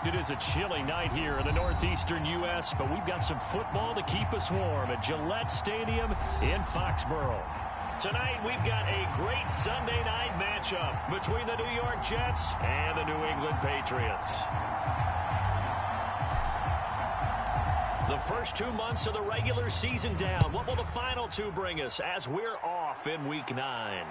It is a chilly night here in the northeastern U.S., but we've got some football to keep us warm at Gillette Stadium in Foxborough. Tonight, we've got a great Sunday night matchup between the New York Jets and the New England Patriots. The first 2 months of the regular season down. What will the final two bring us as we're off in Week 9?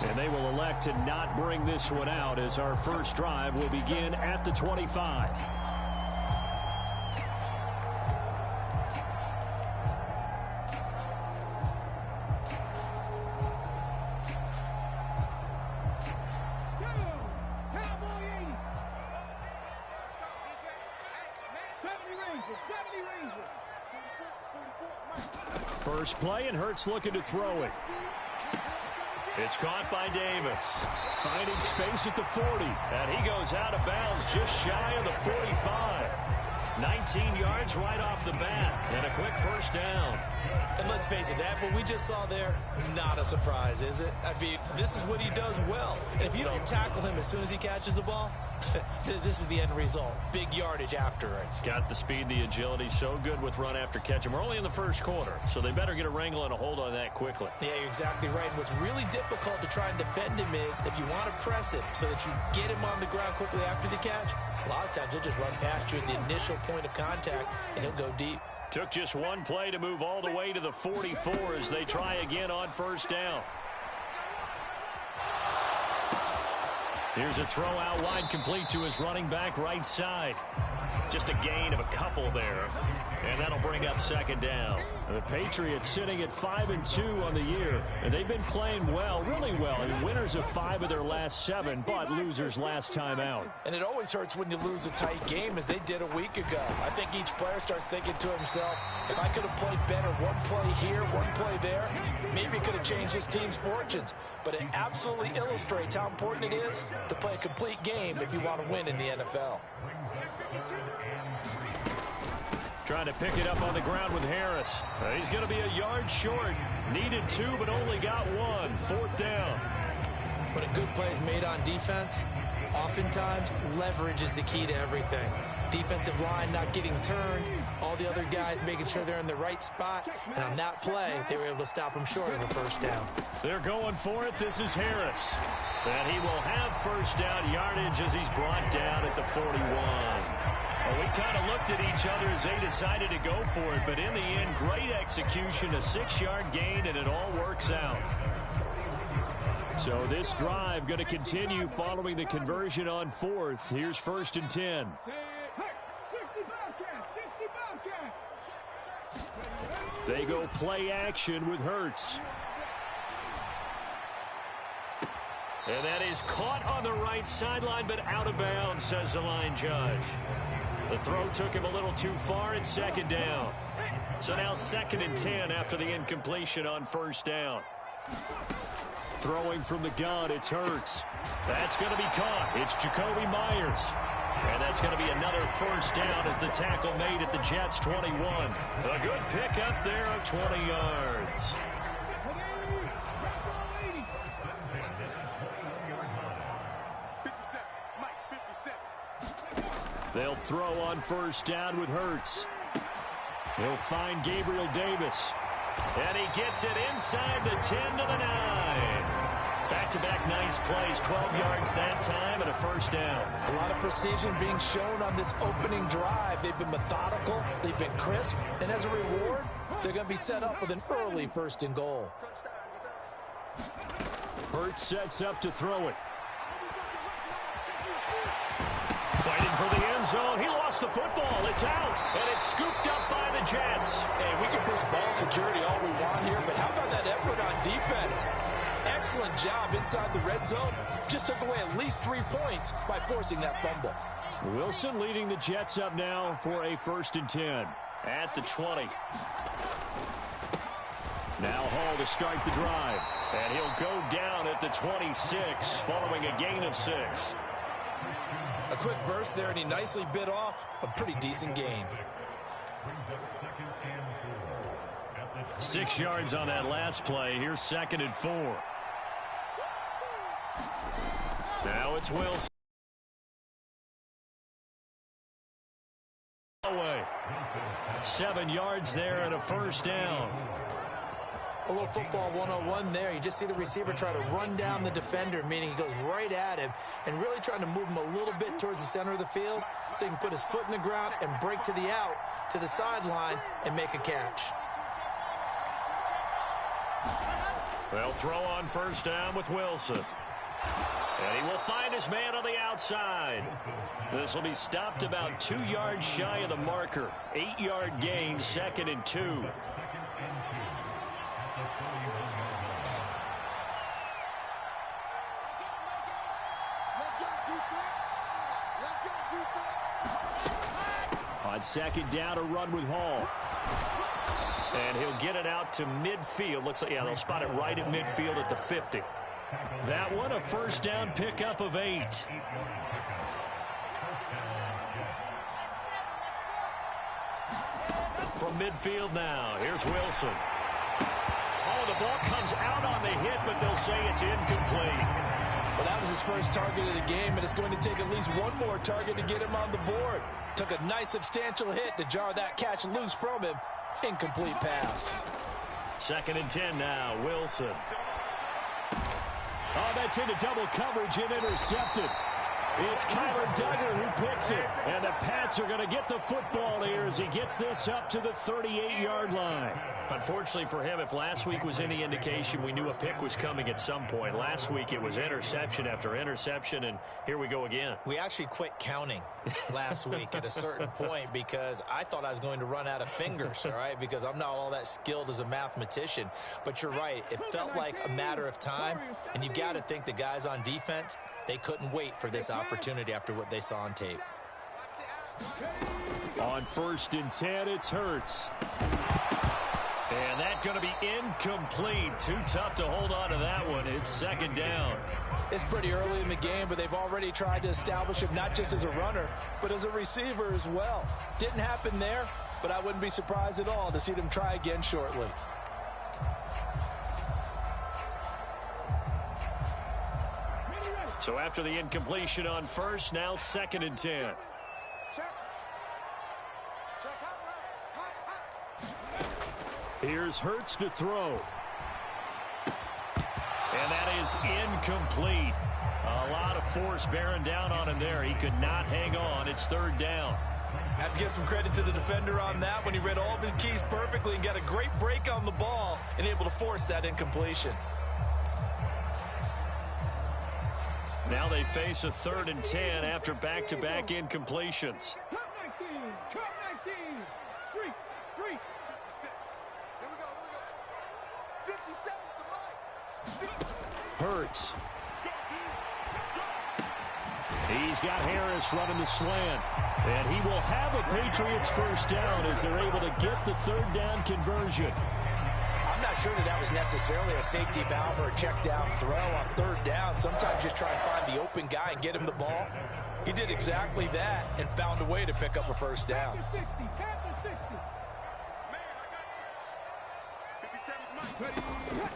And they will elect to not bring this one out as our first drive will begin at the 25. First play, and Hurts looking to throw it. It's caught by Davis. Finding space at the 40. And he goes out of bounds just shy of the 45. 19 yards right off the bat. And a quick first down. And let's face it, that what we just saw there, not a surprise, is it? I mean, this is what he does well. And if you don't tackle him as soon as he catches the ball, this is the end result. Big yardage afterwards. Got the speed, the agility, so good with run after catch. And we're only in the first quarter, so they better get a wrangle and a hold on that quickly. Yeah, you're exactly right. And what's really difficult to try and defend him is if you want to press him so that you get him on the ground quickly after the catch, a lot of times he'll just run past you at the initial point of contact, and he'll go deep. Took just one play to move all the way to the 44 as they try again on first down. Here's a throw out wide, complete to his running back right side. Just a gain of a couple there. And that'll bring up second down. The Patriots sitting at 5-2 on the year. And they've been playing well, really well. I mean, winners of 5 of their last 7, but losers last time out. And it always hurts when you lose a tight game, as they did a week ago. I think each player starts thinking to himself, if I could have played better one play here, one play there, maybe it could have changed this team's fortunes. But it absolutely illustrates how important it is to play a complete game if you want to win in the NFL. Trying to pick it up on the ground with Harris. He's going to be a yard short. Needed 2, but only got 1. Fourth down. When a good play is made on defense, oftentimes leverage is the key to everything. Defensive line not getting turned, all the other guys making sure they're in the right spot, and on that play, they were able to stop him short of a first down. They're going for it. This is Harris. And he will have first down yardage as he's brought down at the 41. Well, we kind of looked at each other as they decided to go for it, but in the end, great execution, a 6-yard gain, and it all works out. So this drive going to continue following the conversion on 4th. Here's 1st and 10. They go play action with Hurts. And that is caught on the right sideline, but out of bounds, says the line judge. The throw took him a little too far. It's second down. So now 2nd and 10 after the incompletion on first down. Throwing from the gun, it's Hurts. That's going to be caught. It's Jacoby Myers. And that's going to be another first down as the tackle made at the Jets' 21. A good pickup there of 20 yards. They'll throw on first down with Hurts. He'll find Gabriel Davis. And he gets it inside the 10 to the 9. Back-to-back nice plays, 12 yards that time and a first down. A lot of precision being shown on this opening drive. They've been methodical, they've been crisp, and as a reward, they're going to be set up with an early 1st and goal. Hurts sets up to throw it. Fighting for the end zone. He lost the football. It's out. And it's scooped up by the Jets. Hey, we can push ball security all we want here, but how about that effort on defense? Excellent job inside the red zone. Just took away at least 3 points by forcing that fumble. Wilson leading the Jets up now for a 1st and 10 at the 20. Now Hall to start the drive. And he'll go down at the 26 following a gain of 6. A quick burst there, and he nicely bit off a pretty decent gain. 6 yards on that last play. Here's 2nd and 4. Now it's Wilson. Away. 7 yards there and a first down. A little football 101 there. You just see the receiver try to run down the defender, meaning he goes right at him and really trying to move him a little bit towards the center of the field so he can put his foot in the ground and break to the out, to the sideline, and make a catch. They'll throw on first down with Wilson. And he will find his man on the outside. This will be stopped about 2 yards shy of the marker. 8-yard gain, 2nd and 2. On 2nd down, a run with Hall. And he'll get it out to midfield. Looks like, yeah, they'll spot it right at midfield at the 50. That one, a first down pickup of 8. From midfield now, here's Wilson. Oh, the ball comes out on the hit, but they'll say it's incomplete. Well, that was his first target of the game, and it's going to take at least one more target to get him on the board. Took a nice substantial hit to jar that catch loose from him. Incomplete pass. 2nd and 10 now, Wilson. Oh, that's into double coverage and intercepted. It's Kyler Duggar who picks it. And the Pats are going to get the football here as he gets this up to the 38-yard line. Unfortunately for him, if last week was any indication, we knew a pick was coming at some point. Last week it was interception after interception, and here we go again. We actually quit counting last week at a certain point because I thought I was going to run out of fingers, all right, because I'm not all that skilled as a mathematician. But you're right. It felt like a matter of time, and you've got to think the guys on defense, they couldn't wait for this opportunity after what they saw on tape. On 1st and 10, it's Hurts. And that's going to be incomplete. Too tough to hold on to that one. It's 2nd down. It's pretty early in the game, but they've already tried to establish him not just as a runner, but as a receiver as well. Didn't happen there, but I wouldn't be surprised at all to see them try again shortly. So after the incompletion on 1st, now 2nd and 10. Here's Hurts to throw. And that is incomplete. A lot of force bearing down on him there. He could not hang on. It's 3rd down. Have to give some credit to the defender on that when he read all of his keys perfectly and got a great break on the ball and able to force that incompletion. Now they face a 3rd and 10 after back-to-back incompletions. Hurts. He's got Harris running the slant. And he will have a Patriots first down as they're able to get the 3rd down conversion. I'm not sure that was necessarily a safety valve or a check down throw on 3rd down. Sometimes just try and find the open guy and get him the ball. He did exactly that and found a way to pick up a first down.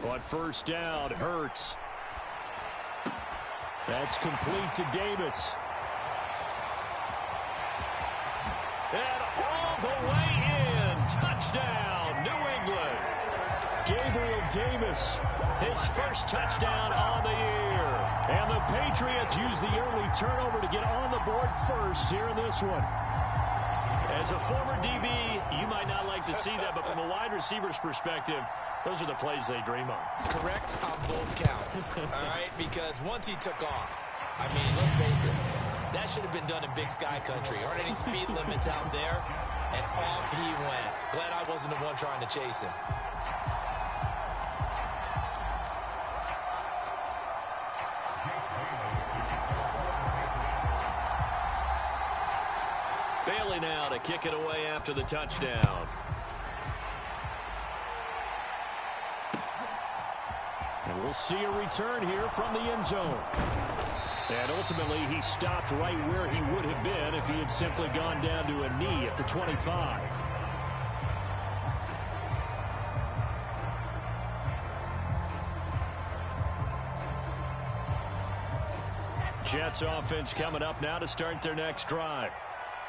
On 1st down, Hurts. That's complete to Davis. And all the way in. Touchdown, New England. Gabriel Davis, his first touchdown on the year. And the Patriots use the early turnover to get on the board first here in this one. As a former DB, you might not like to see that, but from a wide receiver's perspective, those are the plays they dream of. Correct on both counts, all right? Because once he took off, I mean, let's face it, that should have been done in Big Sky Country. Aren't any speed limits out there? And off he went. Glad I wasn't the one trying to chase him. Bailey now to kick it away after the touchdown. And we'll see a return here from the end zone. And ultimately, he stopped right where he would have been if he had simply gone down to a knee at the 25. Jets offense coming up now to start their next drive.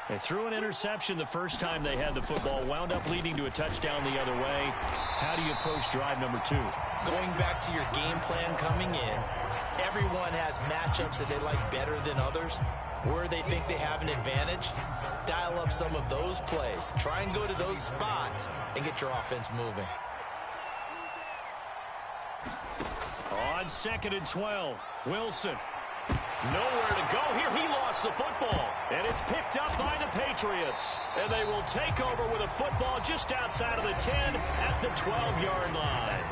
They threw an interception the first time they had the football, wound up leading to a touchdown the other way. How do you approach drive number 2? Going back to your game plan coming in, everyone has matchups that they like better than others. Where they think they have an advantage, dial up some of those plays. Try and go to those spots and get your offense moving. On 2nd and 12, Wilson. Nowhere to go here. He lost the football. And it's picked up by the Patriots. And they will take over with a football just outside of the 10 at the 12-yard line.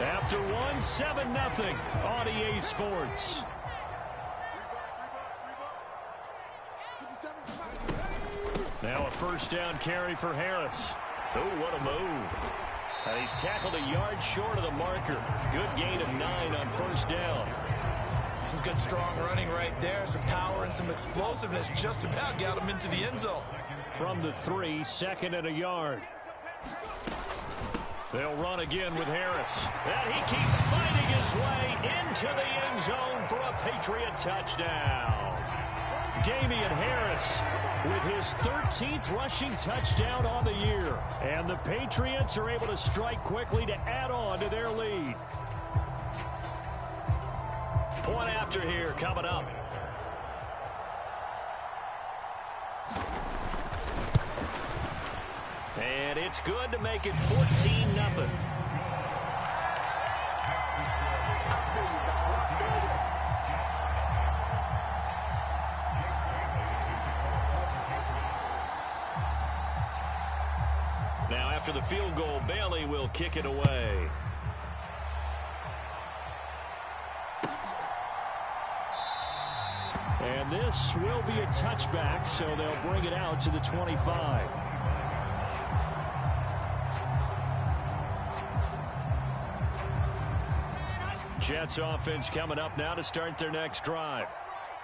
After one, 7-0 on EA Sports. Now a first down carry for Harris. Oh, what a move. And he's tackled a yard short of the marker. Good gain of 9 on first down. Some good strong running right there. Some power and some explosiveness just about got him into the end zone. From the 3, 2nd and a yard. They'll run again with Harris. And he keeps fighting his way into the end zone for a Patriot touchdown. Damian Harris with his 13th rushing touchdown on the year. And the Patriots are able to strike quickly to add on to their lead. Point after here coming up. And it's good to make it 14-0. Now after the field goal, Bailey will kick it away. And this will be a touchback, so they'll bring it out to the 25. Jets offense coming up now to start their next drive.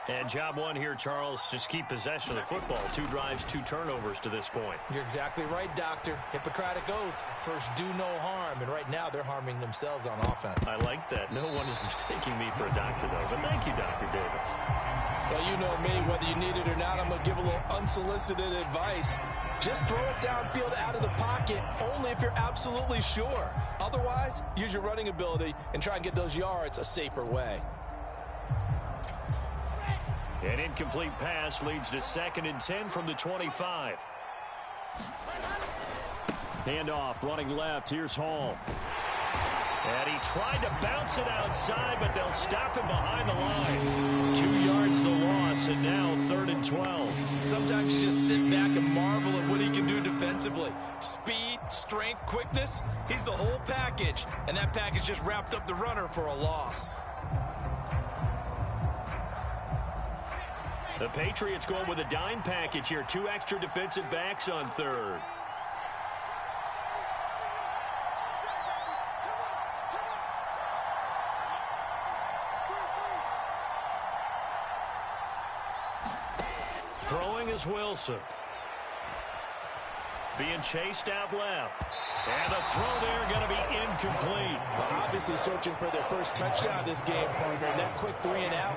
And job one here, Charles, just keep possession of the football. 2 drives, 2 turnovers to this point. You're exactly right, Doctor. Hippocratic oath. First, do no harm. And right now, they're harming themselves on offense. I like that. No one is mistaking me for a doctor, though. But thank you, Dr. Davis. Well, you know me. Whether you need it or not, I'm going to give a little unsolicited advice. Just throw it downfield out of the pocket, only if you're absolutely sure. Otherwise, use your running ability and try and get those yards a safer way. An incomplete pass leads to 2nd and 10 from the 25. Handoff running left. Here's Hall. And he tried to bounce it outside, but they'll stop him behind the line. 2 yards the loss, and now 3rd and 12. Sometimes you just sit back and marvel at what he can do defensively. Speed, strength, quickness. He's the whole package, and that package just wrapped up the runner for a loss. The Patriots going with a dime package here. 2 extra defensive backs on 3rd. Throwing is Wilson. Being chased out left. And the throw there going to be incomplete. Well, obviously searching for their first touchdown this game, partner. And that quick 3 and out,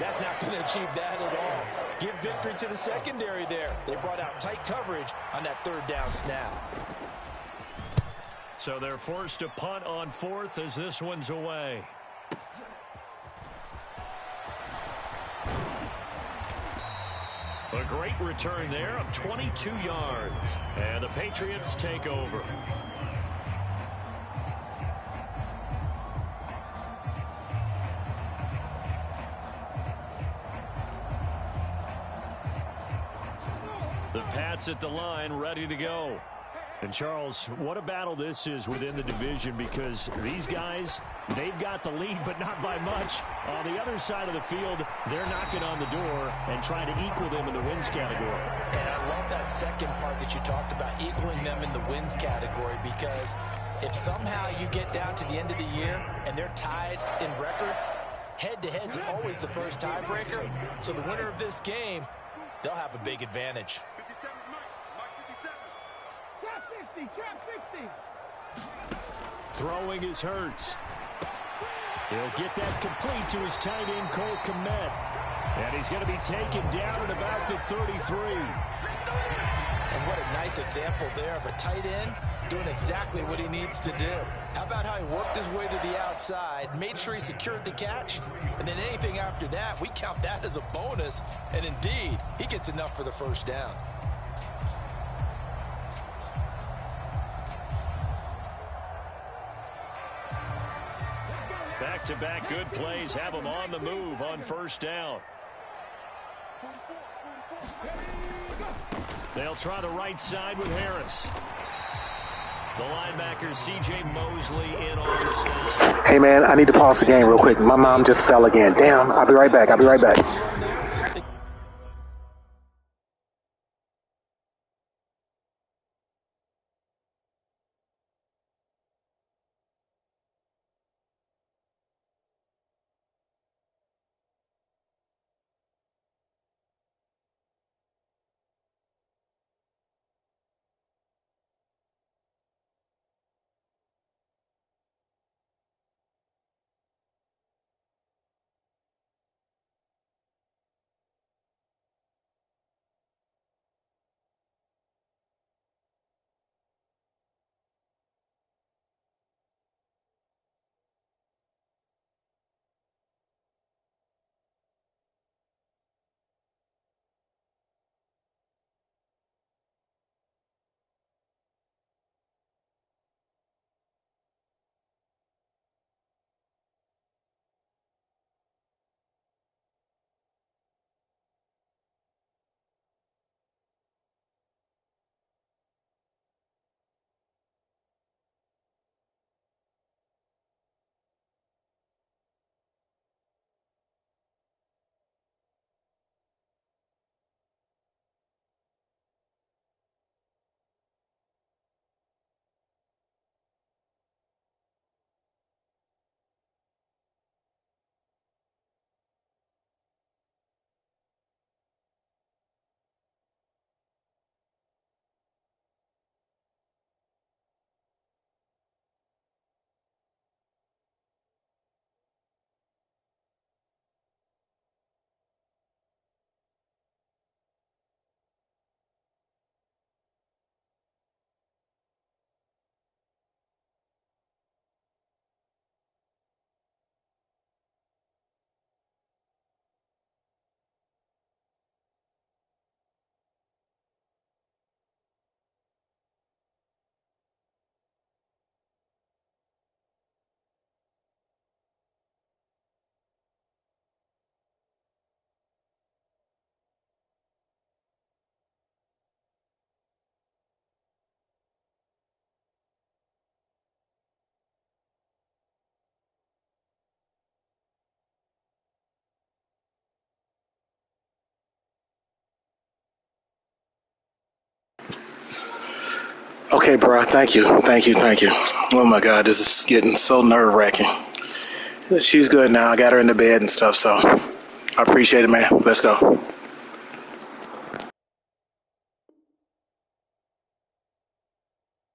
that's not going to achieve that at all. Give victory to the secondary there. They brought out tight coverage on that 3rd down snap. So they're forced to punt on 4th as this one's away. A great return there of 22 yards. And the Patriots take over. The Pats at the line, ready to go. And, Charles, what a battle this is within the division, because these guys, they've got the lead, but not by much. On the other side of the field, they're knocking on the door and trying to equal them in the wins category. And I love that second part that you talked about, equaling them in the wins category, because if somehow you get down to the end of the year and they're tied in record, head-to-head's always the first tiebreaker. So the winner of this game, they'll have a big advantage. Throwing is Hurts. He'll get that complete to his tight end, Cole Kmet. And he's going to be taken down at about the 33. And what a nice example there of a tight end doing exactly what he needs to do. How about how he worked his way to the outside, made sure he secured the catch, and then anything after that, we count that as a bonus. And indeed, he gets enough for the first down. Back-to-back good plays have him on the move on first down. They'll try the right side with Harris. The linebacker, C.J. Mosley, in on the snap. Hey, man, I need to pause the game real quick. My mom just fell again. Damn, I'll be right back. Okay, bro. Thank you. Oh, my God. This is getting so nerve-wracking. She's good now. I got her in the bed and stuff, so I appreciate it, man. Let's go.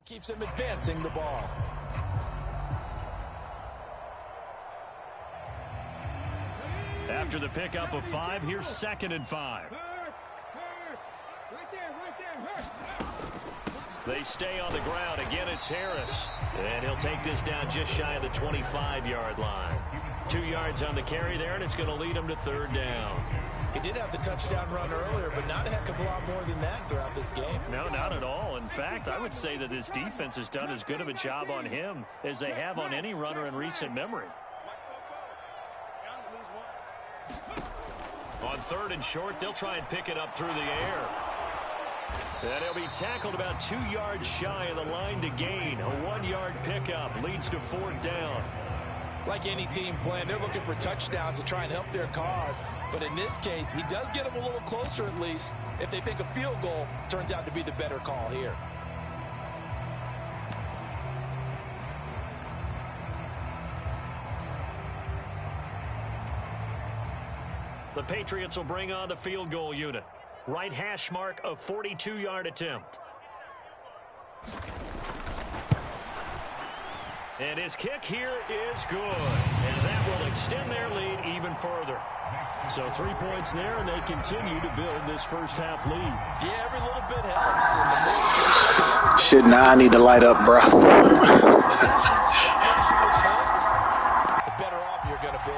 Keeps him advancing the ball. After the pickup of 5, here's 2nd and 5. They stay on the ground. Again, it's Harris. And he'll take this down just shy of the 25-yard line. 2 yards on the carry there, and it's going to lead him to 3rd down. He did have the touchdown run earlier, but not a heck of a lot more than that throughout this game. No, not at all. In fact, I would say that this defense has done as good of a job on him as they have on any runner in recent memory. On 3rd and short, they'll try and pick it up through the air. And he'll be tackled about 2 yards shy of the line to gain. A 1-yard pickup leads to 4th down. Like any team playing, they're looking for touchdowns to try and help their cause. But in this case, he does get them a little closer at least. If they think a field goal turns out to be the better call here. The Patriots will bring on the field goal unit. Right hash mark of 42-yard attempt. And his kick here is good. And that will extend their lead even further. So 3 points there, and they continue to build this first half lead. Yeah, every little bit helps. Shit, now I need to light up, bro. The better off you're going to be.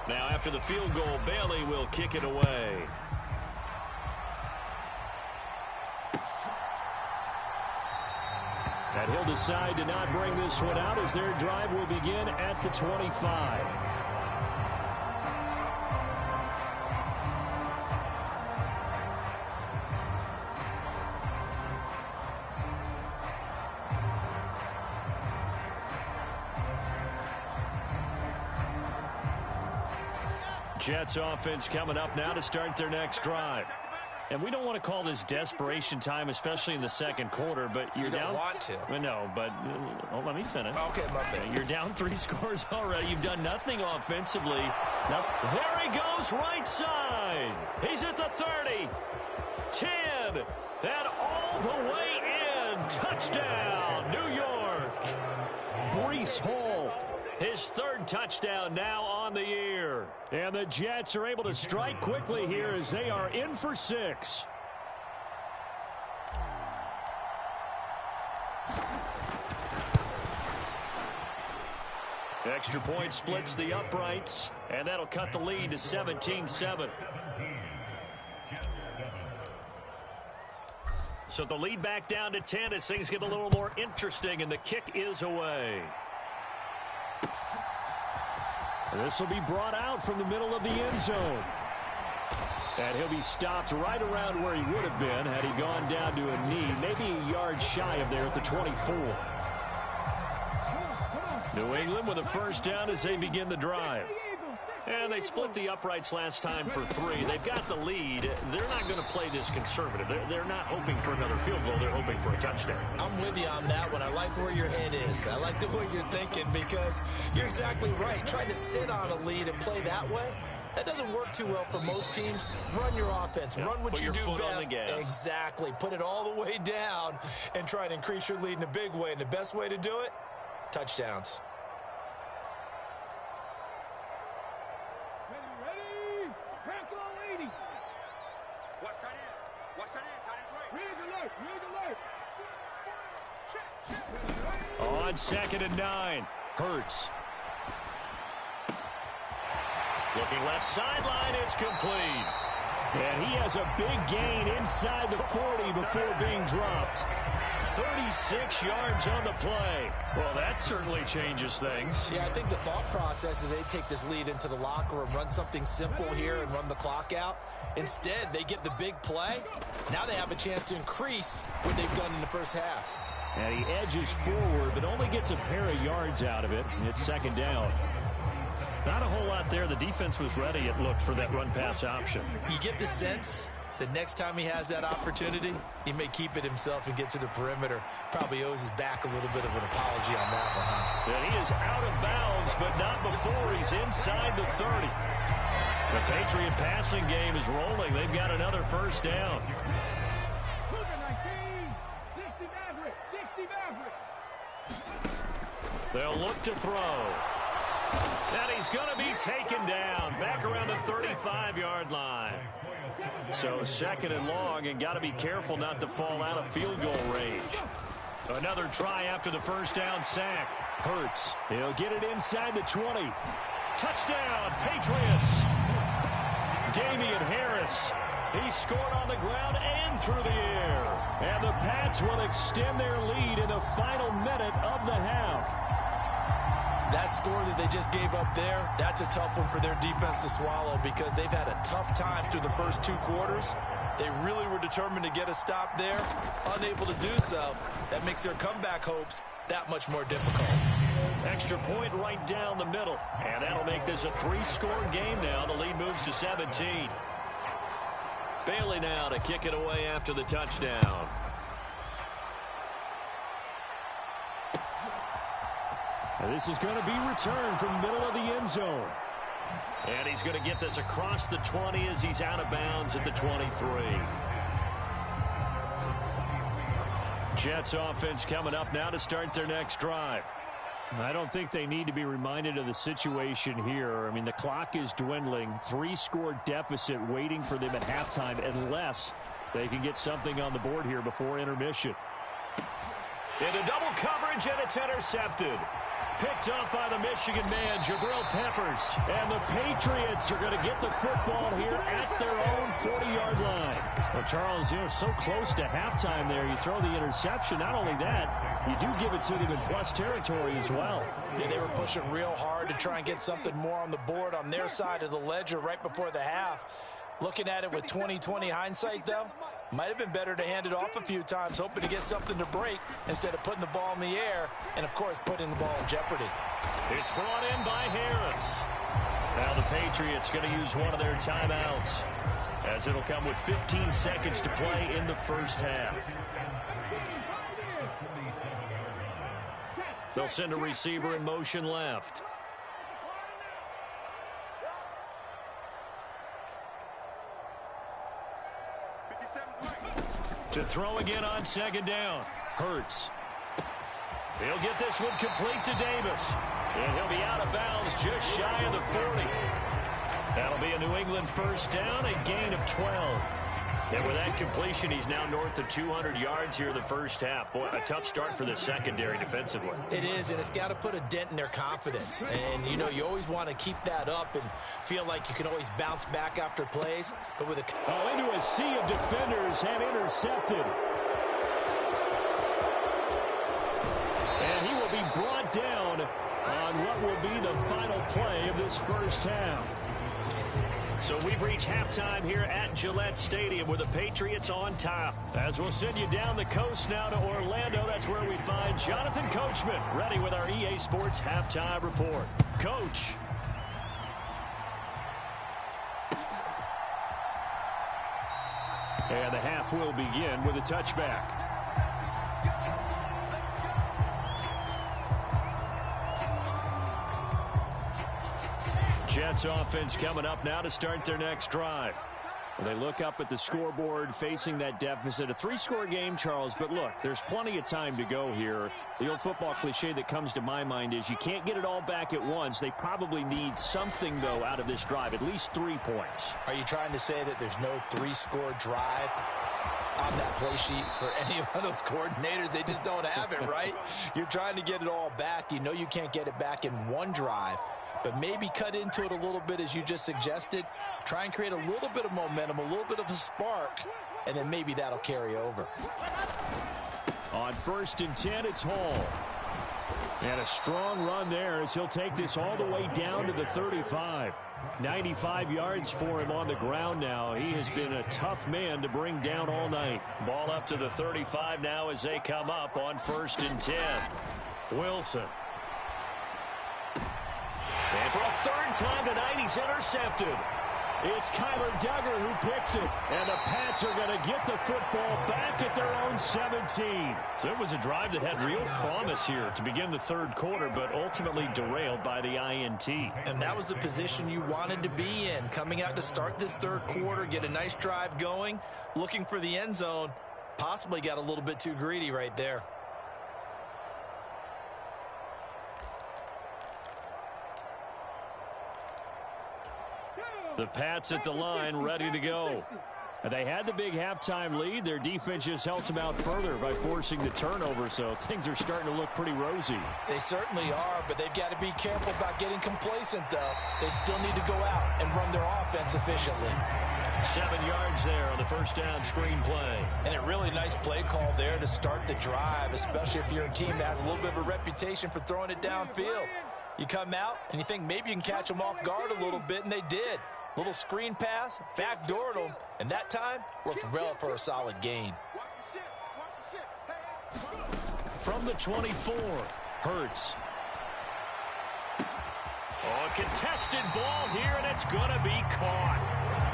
Now after the field goal, Bailey will kick it away. And he'll decide to not bring this one out as their drive will begin at the 25. Jets offense coming up now to start their next drive. And we don't want to call this desperation time, especially in the second quarter, but you're down. You don't want to. Well, no, but let me finish. Okay, my bad. You're down 3 scores already. You've done nothing offensively. Now, there he goes, right side. He's at the 30, 10, and all the way in. Touchdown, New York. Breece Hall, his 3rd touchdown now on the year. And the Jets are able to strike quickly here as they are in for 6. Extra point splits the uprights, and that'll cut the lead to 17-7. So the lead back down to 10 as things get a little more interesting, and the kick is away. This will be brought out from the middle of the end zone. And he'll be stopped right around where he would have been had he gone down to a knee, maybe a yard shy of there at the 24. New England with a first down as they begin the drive. And they split the uprights last time for 3. They've got the lead. They're not going to play this conservative. They're not hoping for another field goal. They're hoping for a touchdown. I'm with you on that one. I like where your head is. I like the way you're thinking because you're exactly right. Trying to sit on a lead and play that way, that doesn't work too well for most teams. Run your offense. Yep. Run what Put you your do foot on best. the gas. Exactly. Put it all the way down and try and increase your lead in a big way. And the best way to do it, touchdowns. On 2nd and 9, Hurts. Looking left sideline, it's complete. And he has a big gain inside the 40 before being dropped. 36 yards on the play. Well, that certainly changes things. Yeah, I think the thought process is they take this lead into the locker room, run something simple here and run the clock out. Instead, they get the big play. Now they have a chance to increase what they've done in the first half. And he edges forward, but only gets a pair of yards out of it. And it's 2nd down. Not a whole lot there. The defense was ready, it looked, for that run-pass option. You get the sense the next time he has that opportunity, he may keep it himself and get to the perimeter. Probably owes his back a little bit of an apology on that one, huh? And he is out of bounds, but not before he's inside the 30. The Patriot passing game is rolling. They've got another first down. They'll look to throw. And he's going to be taken down back around the 35-yard line. So 2nd and long, and got to be careful not to fall out of field goal range. Another try after the first down sack. Hurts. He'll get it inside the 20. Touchdown, Patriots. Damian Harris. He scored on the ground and through the air. And the Pats will extend their lead in the final minute of the half. That score that they just gave up there, that's a tough one for their defense to swallow because they've had a tough time through the first 2 quarters. They really were determined to get a stop there, unable to do so. That makes their comeback hopes that much more difficult. Extra point right down the middle, and that'll make this a 3-score game now. The lead moves to 17. Bailey now to kick it away after the touchdown. And this is going to be returned from the middle of the end zone. And he's going to get this across the 20 as he's out of bounds at the 23. Jets offense coming up now to start their next drive. I don't think they need to be reminded of the situation here. I mean, the clock is dwindling. 3-score deficit waiting for them at halftime unless they can get something on the board here before intermission. Into double coverage, and it's intercepted. Picked up by the Michigan man, Jabril Peppers. And the Patriots are going to get the football here at their own 40-yard line. Well, Charles, you're so close to halftime there. You throw the interception. Not only that, you do give it to them in plus territory as well. Yeah, they were pushing real hard to try and get something more on the board on their side of the ledger right before the half. Looking at it with 20/20 hindsight, though, might have been better to hand it off a few times, hoping to get something to break instead of putting the ball in the air and, of course, putting the ball in jeopardy. It's brought in by Harris. Now the Patriots going to use one of their timeouts, as it'll come with 15 seconds to play in the first half. They'll send a receiver in motion left. To throw again on second down. Hurts. He'll get this one complete to Davis. And he'll be out of bounds just shy of the 40. That'll be a New England first down, a gain of 12. And with that completion, he's now north of 200 yards here in the first half. Boy, a tough start for the secondary defensively. It is, and it's got to put a dent in their confidence. And, you know, you always want to keep that up and feel like you can always bounce back after plays. But with a... into a sea of defenders and intercepted. And he will be brought down on what will be the final play of this first half. So we've reached halftime here at Gillette Stadium with the Patriots on top. As we'll send you down the coast now to Orlando, that's where we find Jonathan Coachman ready with our EA Sports Halftime Report. Coach. And the half will begin with a touchback. Jets offense coming up now to start their next drive. They look up at the scoreboard facing that deficit. A 3-score game, Charles, but look, there's plenty of time to go here. The old football cliche that comes to my mind is you can't get it all back at once. They probably need something, though, out of this drive, at least 3 points. Are you trying to say that there's no 3-score drive on that play sheet for any of those coordinators? They just don't have it, right? You're trying to get it all back. You know you can't get it back in one drive. But maybe cut into it a little bit, as you just suggested. Try and create a little bit of momentum, a little bit of a spark, and then maybe that'll carry over. On 1st and 10, it's Hall. And a strong run there as he'll take this all the way down to the 35. 95 yards for him on the ground now. He has been a tough man to bring down all night. Ball up to the 35 now as they come up on 1st and 10. Wilson. And for a 3rd time tonight, he's intercepted. It's Kyler Duggar who picks it. And the Pats are going to get the football back at their own 17. So it was a drive that had real promise here to begin the 3rd quarter, but ultimately derailed by the INT. And that was the position you wanted to be in. Coming out to start this 3rd quarter, get a nice drive going, looking for the end zone. Possibly got a little bit too greedy right there. The Pats at the line, ready to go. They had the big halftime lead. Their defense just helped them out further by forcing the turnover, so things are starting to look pretty rosy. They certainly are, but they've got to be careful about getting complacent, though. They still need to go out and run their offense efficiently. 7 yards there on the 1st down screen play. And a really nice play call there to start the drive, especially if you're a team that has a little bit of a reputation for throwing it downfield. You come out and you think maybe you can catch them off guard a little bit, and they did. Little screen pass, backdoored them, and that time worked well for a solid gain. From the 24, Hurts. Oh, a contested ball here, and it's going to be caught.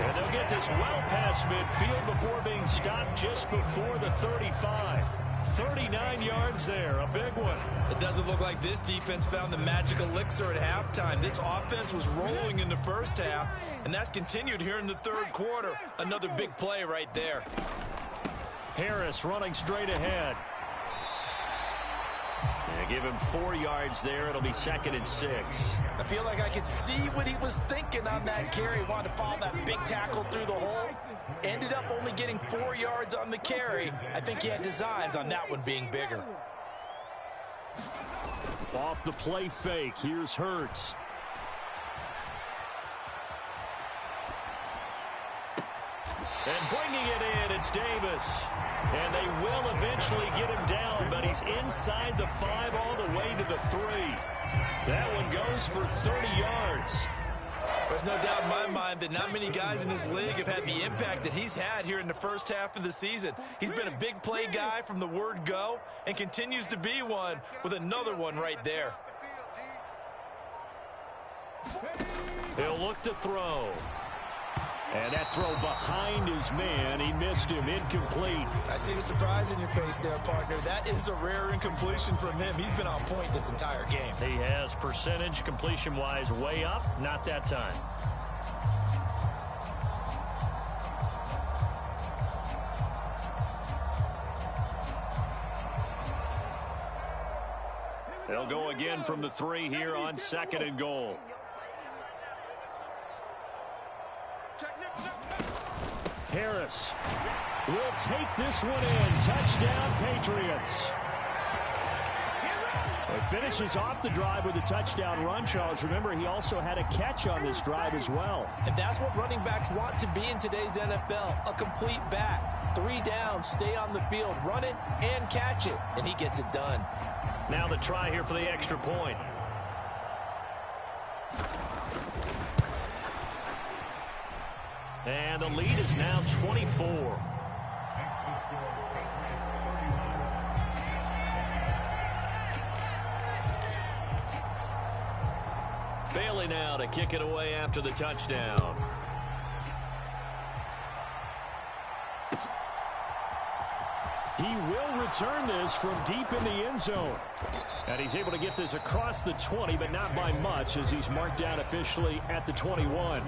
And they'll get this well past midfield before being stopped just before the 35. 39 yards there, a big one. It doesn't look like this defense found the magic elixir at halftime. This offense was rolling in the first half, and that's continued here in the 3rd quarter. Another big play right there. Harris running straight ahead. They give him 4 yards there. It'll be 2nd and 6. I feel like I could see what he was thinking on that carry. Wanted to follow that big tackle through the hole. Ended up only getting 4 yards on the carry. I think he had designs on that one being bigger. Off the play fake. Here's Hurts. And bringing it in, it's Davis. And they will eventually get him down, but he's inside the 5 all the way to the 3. That one goes for 30 yards. There's no doubt in my mind that not many guys in this league have had the impact that he's had here in the first half of the season. He's been a big play guy from the word go and continues to be one with another one right there. He'll look to throw. And that throw behind his man. He missed him. Incomplete. I see the surprise in your face there, partner. That is a rare incompletion from him. He's been on point this entire game. He has percentage completion-wise way up. Not that time. They'll go again from the 3 here on 2nd and goal. Harris will take this one in. Touchdown, Patriots. It finishes off the drive with a touchdown run, Charles. Remember, he also had a catch on this drive as well. And that's what running backs want to be in today's NFL, a complete back. 3 down, stay on the field, run it, and catch it. And he gets it done. Now the try here for the extra point. And the lead is now 24. Bailey now to kick it away after the touchdown. He will return this from deep in the end zone. And he's able to get this across the 20, but not by much, as he's marked down officially at the 21.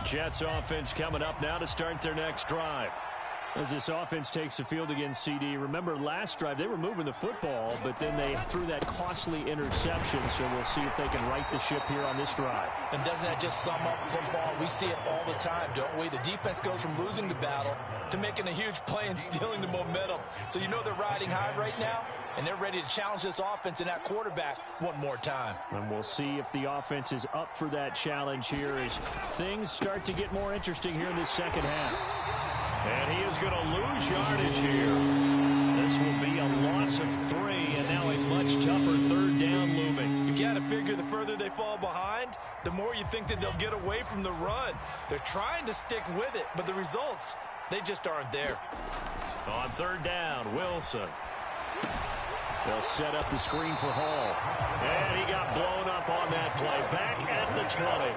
Jets offense coming up now to start their next drive. As this offense takes the field against CD, remember last drive they were moving the football, but then they threw that costly interception, so we'll see if they can right the ship here on this drive. And doesn't that just sum up football? We see it all the time, don't we? The defense goes from losing the battle to making a huge play and stealing the momentum. So you know they're riding high right now, and they're ready to challenge this offense and that quarterback one more time. And we'll see if the offense is up for that challenge here as things start to get more interesting here in this second half. And he is going to lose yardage here. This will be a loss of 3, and now a much tougher 3rd down looming. You've got to figure the further they fall behind, the more you think that they'll get away from the run. They're trying to stick with it, but the results, they just aren't there. On 3rd down, Wilson. They'll set up the screen for Hall. And he got blown up on that play. Back at the 20.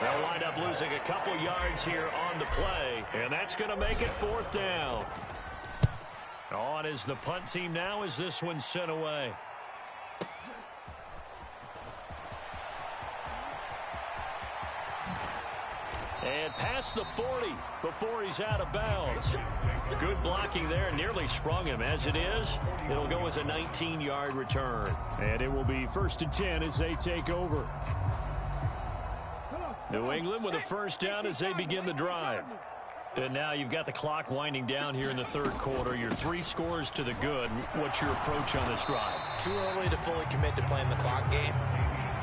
They'll wind up losing a couple yards here on the play, and that's going to make it 4th down. On is the punt team now as this one's sent away. And past the 40 before he's out of bounds. Good blocking there, nearly sprung him. As it is, it'll go as a 19-yard return. And it will be 1st and 10 as they take over. New England with a 1st down as they begin the drive. And now you've got the clock winding down here in the 3rd quarter. Your 3 scores to the good. What's your approach on this drive? Too early to fully commit to playing the clock game.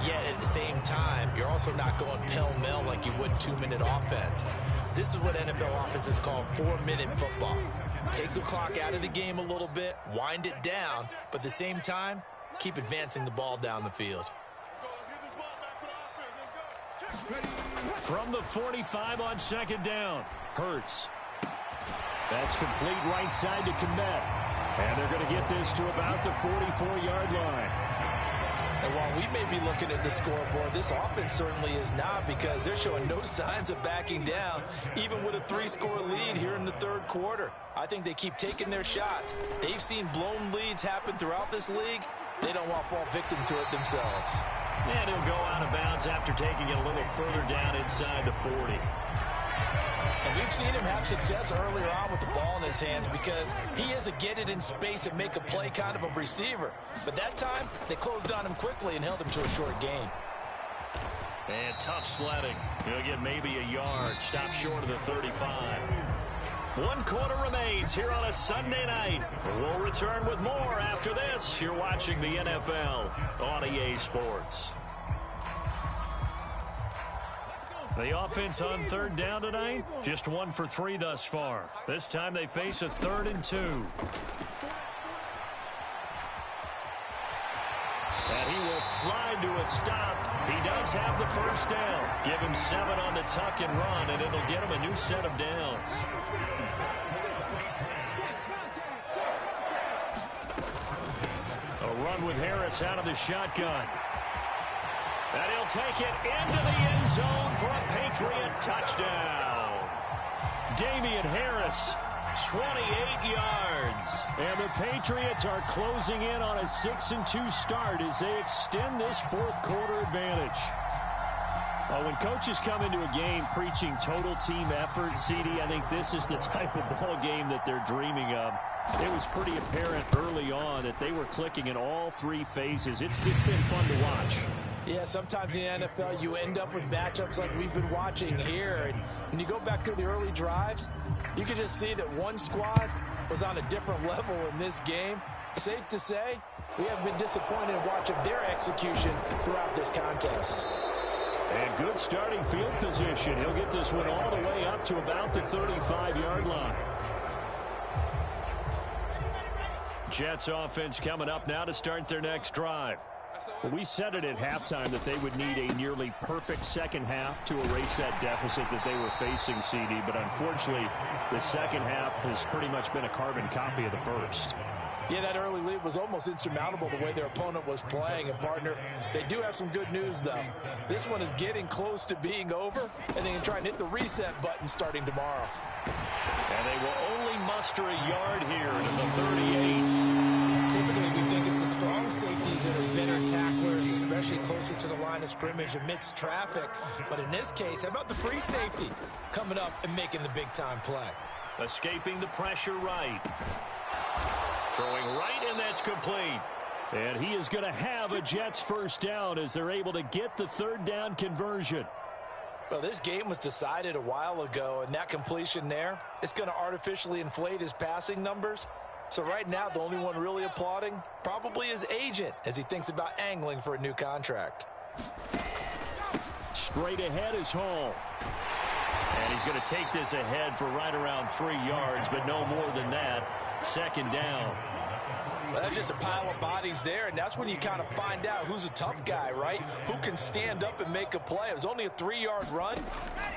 Yet at the same time, you're also not going pell-mell like you would 2-minute offense. This is what NFL offenses call 4-minute football. Take the clock out of the game a little bit, wind it down, but at the same time, keep advancing the ball down the field. From the 45 on 2nd down, Hurts. That's complete right side to Kmet. And they're going to get this to about the 44-yard line. And while we may be looking at the scoreboard, this offense certainly is not, because they're showing no signs of backing down, even with a 3-score lead here in the third quarter. I think they keep taking their shots. They've seen blown leads happen throughout this league. They don't want to fall victim to it themselves. And he'll go out of bounds after taking it a little further down inside the 40. And we've seen him have success earlier on with the ball in his hands, because he is a get it in space and make a play kind of a receiver. But that time, they closed on him quickly and held him to a short gain. And tough sledding. He'll get maybe a yard. Stop short of the 35. 1 quarter remains here on a Sunday night. We'll return with more after this. You're watching the NFL on EA Sports. The offense on third down tonight, just 1 for 3 thus far. This time they face a 3rd and 2. And he will slide to a stop. He does have the first down. Give him 7 on the tuck and run, and it'll get him a new set of downs. A run with Harris out of the shotgun. And he'll take it into the end zone for a Patriot touchdown. Damian Harris, 28 yards. And the Patriots are closing in on a 6-2 start as they extend this 4th quarter advantage. Well, when coaches come into a game preaching total team effort, CD, I think this is the type of ball game that they're dreaming of. It was pretty apparent early on that they were clicking in all 3 phases. It's been fun to watch. Yeah, sometimes in the NFL you end up with matchups like we've been watching here. And when you go back to the early drives, you can just see that one squad was on a different level in this game. Safe to say, we have been disappointed in watching their execution throughout this contest. And good starting field position. He'll get this one all the way up to about the 35-yard line. Jets offense coming up now to start their next drive. Well, we said it at halftime that they would need a nearly perfect second half to erase that deficit that they were facing, CD. But unfortunately, the second half has pretty much been a carbon copy of the first. Yeah, that early lead was almost insurmountable the way their opponent was playing. And, partner, they do have some good news, though. This one is getting close to being over, and they can try and hit the reset button starting tomorrow. And they will only muster a yard here to the 38. Typically, we think it's the strong safeties that are better tacklers, especially closer to the line of scrimmage amidst traffic. But in this case, how about the free safety coming up and making the big-time play? Escaping the pressure right. Throwing right, and that's complete. And he is going to have a Jets first down as they're able to get the 3rd down conversion. Well, this game was decided a while ago, and that completion there is going to artificially inflate his passing numbers. So right now, the only one really applauding probably his agent as he thinks about angling for a new contract. Straight ahead is Hall. And he's going to take this ahead for right around 3 yards, but no more than that. 2nd down. Well, that's just a pile of bodies there, and that's when you kind of find out who's a tough guy, right? Who can stand up and make a play. It was only a 3-yard run,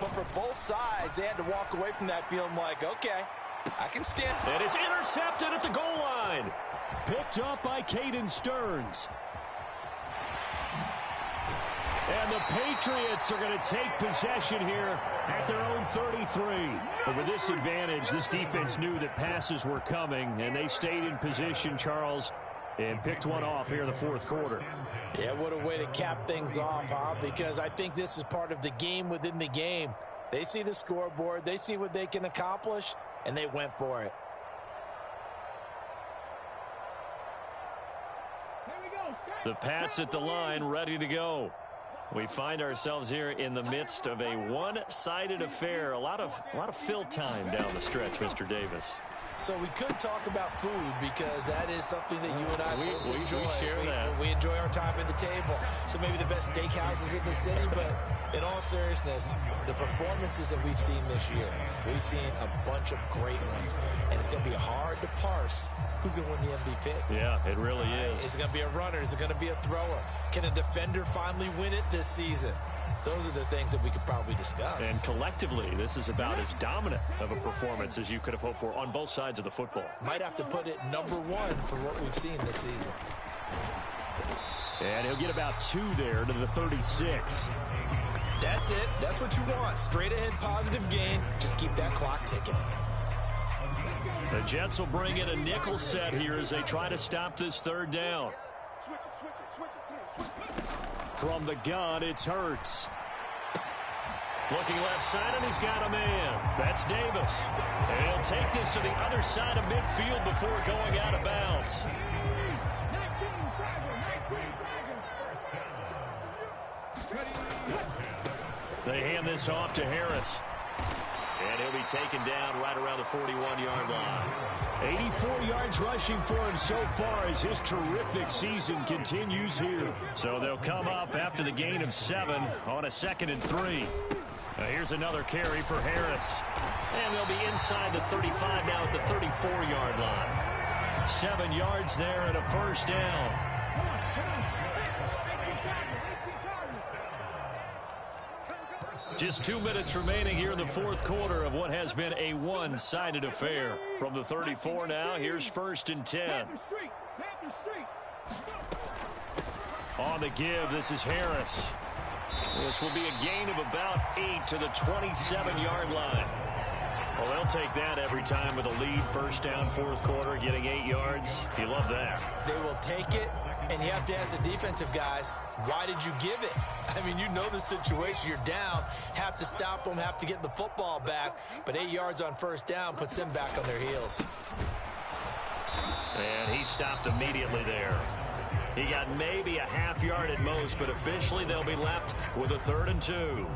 but for both sides, they had to walk away from that feeling like, okay, I can stand. And it's intercepted at the goal line. Picked up by Caden Stearns. And the Patriots are going to take possession here at their own 33. But with this advantage, this defense knew that passes were coming, and they stayed in position, Charles, and picked one off here in the 4th quarter. Yeah, what a way to cap things off, huh? Because I think this is part of the game within the game. They see the scoreboard, they see what they can accomplish, and they went for it. The Pats at the line, ready to go. We find ourselves here in the midst of a one-sided affair. A lot of fill time down the stretch, Mr. Davis. So we could talk about food because that is something that you and I we enjoy. We share that. We enjoy our time at the table. So maybe the best steakhouses in the city, but in all seriousness, the performances that we've seen this year, we've seen a bunch of great ones. And it's going to be hard to parse who's going to win the MVP. Yeah, it really is. Is it going to be a runner? Is it going to be a thrower? Can a defender finally win it this season? Those are the things that we could probably discuss. And collectively, this is about as dominant of a performance as you could have hoped for on both sides of the football. Might have to put it #1 for what we've seen this season. And he'll get about 2 there to the 36. That's it. That's what you want. Straight ahead positive gain. Just keep that clock ticking. The Jets will bring in a nickel set here as they try to stop this 3rd down. From the gun, it's Hurts. Looking left side, and he's got a man. That's Davis. And he'll take this to the other side of midfield before going out of bounds. They hand this off to Harris. And he'll be taken down right around the 41-yard line. 84 yards rushing for him so far as his terrific season continues here. So they'll come up after the gain of 7 on a 2nd and 3. Here's another carry for Harris. And they'll be inside the 35 now at the 34-yard line. 7 yards there and a 1st down. Just 2 minutes remaining here in the 4th quarter of what has been a one-sided affair. From the 34 now, here's 1st and 10. On the give, this is Harris. This will be a gain of about 8 to the 27-yard line. Well, they'll take that every time with a lead. 1st down, 4th quarter, getting 8 yards. You love that. They will take it, and you have to ask the defensive guys, why did you give it? I mean, you know the situation. You're down, have to stop them, have to get the football back. But 8 yards on 1st down puts them back on their heels. And he stopped immediately there. He got maybe a half yard at most, but officially they'll be left with a 3rd and 2.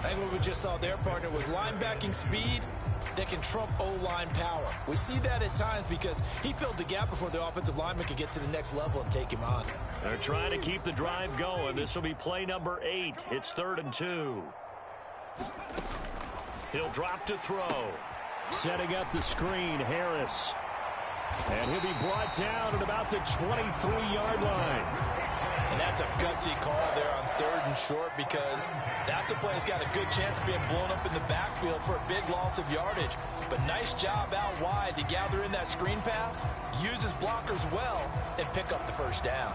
I think what we just saw their partner was linebacking speed that can trump O-line power. We see that at times because he filled the gap before the offensive lineman could get to the next level and take him on. They're trying to keep the drive going. This will be play number 8. It's 3rd and 2. He'll drop to throw. Setting up the screen, Harris. And he'll be brought down at about the 23-yard line. And that's a gutsy call there on 3rd and short because that's a play that's got a good chance of being blown up in the backfield for a big loss of yardage. But nice job out wide to gather in that screen pass, use his blockers well, and pick up the 1st down.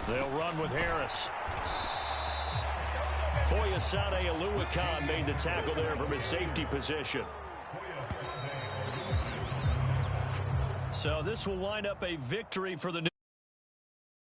They'll run with Harris. Foyesade Oluwakan made the tackle there from his safety position. So this will wind up a victory for the